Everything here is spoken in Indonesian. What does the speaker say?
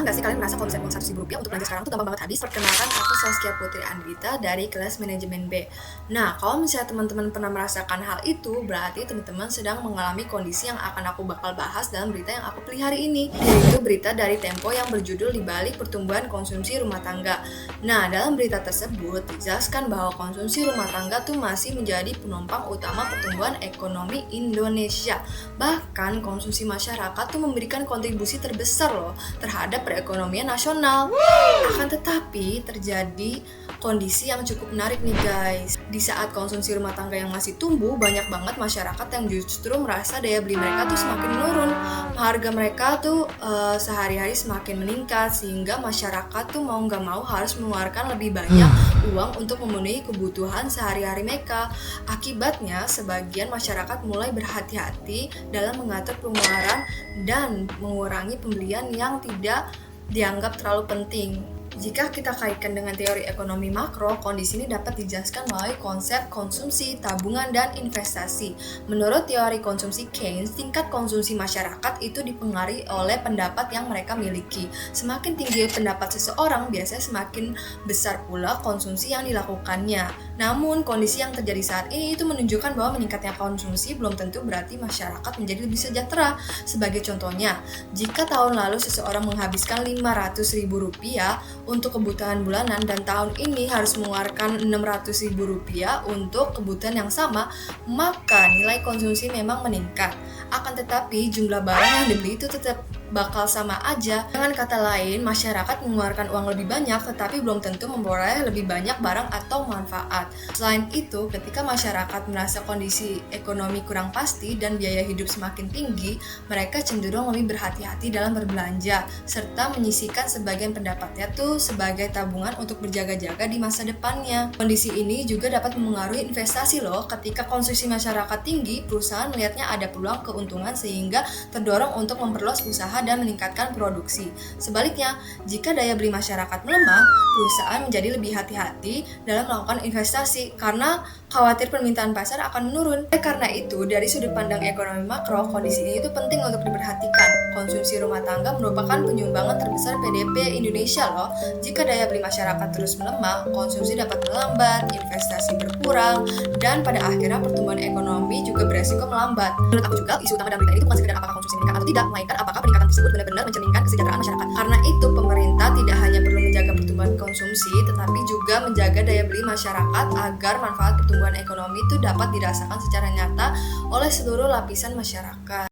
Nggak sih kalian merasa kalau misalnya uang Rp100.000 untuk belanja sekarang tuh gampang banget habis? Perkenalkan, aku Saskia Putri Andwita dari kelas manajemen B. Nah, kalau misalnya teman-teman pernah merasakan hal itu, berarti teman-teman sedang mengalami kondisi yang akan aku bakal bahas dalam berita yang aku pilih hari ini, yaitu berita dari Tempo yang berjudul Di Balik Pertumbuhan Konsumsi Rumah Tangga. Nah, dalam berita tersebut dijelaskan bahwa konsumsi rumah tangga tuh masih menjadi penopang utama pertumbuhan ekonomi Indonesia. Bahkan konsumsi masyarakat tuh memberikan kontribusi terbesar loh terhadap perekonomian nasional. Akan tetapi terjadi kondisi yang cukup menarik nih guys. Di saat konsumsi rumah tangga yang masih tumbuh, banyak banget masyarakat yang justru merasa daya beli mereka tuh semakin menurun. Harga mereka tuh sehari-hari semakin meningkat, sehingga masyarakat tuh mau nggak mau harus mengeluarkan lebih banyak uang untuk memenuhi kebutuhan sehari-hari mereka. Akibatnya, sebagian masyarakat mulai berhati-hati dalam mengatur pengeluaran dan mengurangi pembelian yang tidak dianggap terlalu penting. Jika kita kaitkan dengan teori ekonomi makro, kondisi ini dapat dijelaskan melalui konsep konsumsi, tabungan, dan investasi. Menurut teori konsumsi Keynes, tingkat konsumsi masyarakat itu dipengaruhi oleh pendapat yang mereka miliki. Semakin tinggi pendapat seseorang, biasanya semakin besar pula konsumsi yang dilakukannya. Namun, kondisi yang terjadi saat ini itu menunjukkan bahwa meningkatnya konsumsi belum tentu berarti masyarakat menjadi lebih sejahtera. Sebagai contohnya, jika tahun lalu seseorang menghabiskan Rp500.000 untuk kebutuhan bulanan dan tahun ini harus mengeluarkan Rp600.000 untuk kebutuhan yang sama, maka nilai konsumsi memang meningkat. Akan tetapi jumlah barang yang dibeli itu tetap bakal sama aja. Dengan kata lain, masyarakat mengeluarkan uang lebih banyak tetapi belum tentu memperoleh lebih banyak barang atau manfaat. Selain itu, ketika masyarakat merasa kondisi ekonomi kurang pasti dan biaya hidup semakin tinggi, mereka cenderung lebih berhati-hati dalam berbelanja serta menyisihkan sebagian pendapatnya tuh sebagai tabungan untuk berjaga-jaga di masa depannya. Kondisi ini juga dapat memengaruhi investasi loh. Ketika konsumsi masyarakat tinggi, perusahaan melihatnya ada peluang keuntungan sehingga terdorong untuk memperluas usaha dan meningkatkan produksi. Sebaliknya, jika daya beli masyarakat melemah, perusahaan menjadi lebih hati-hati dalam melakukan investasi karena khawatir permintaan pasar akan menurun. Karena itu, dari sudut pandang ekonomi makro, kondisi ini itu penting untuk diperhatikan. Konsumsi rumah tangga merupakan penyumbangan terbesar PDB Indonesia loh. Jika daya beli masyarakat terus melemah, konsumsi dapat melambat, investasi berkurang, dan pada akhirnya pertumbuhan ekonomi juga beresiko melambat. Menurut aku juga, isu utama dalam berita ini bukan sekedar apakah konsumsi meningkat atau tidak, melainkan apakah peningkatan tersebut benar-benar mencerminkan kesejahteraan masyarakat. Karena itu, pemerintah tidak hanya perlu menjaga pertumbuhan konsumsi, tetapi juga menjaga daya beli masyarakat agar manfaat pertumbuhan ekonomi itu dapat dirasakan secara nyata oleh seluruh lapisan masyarakat.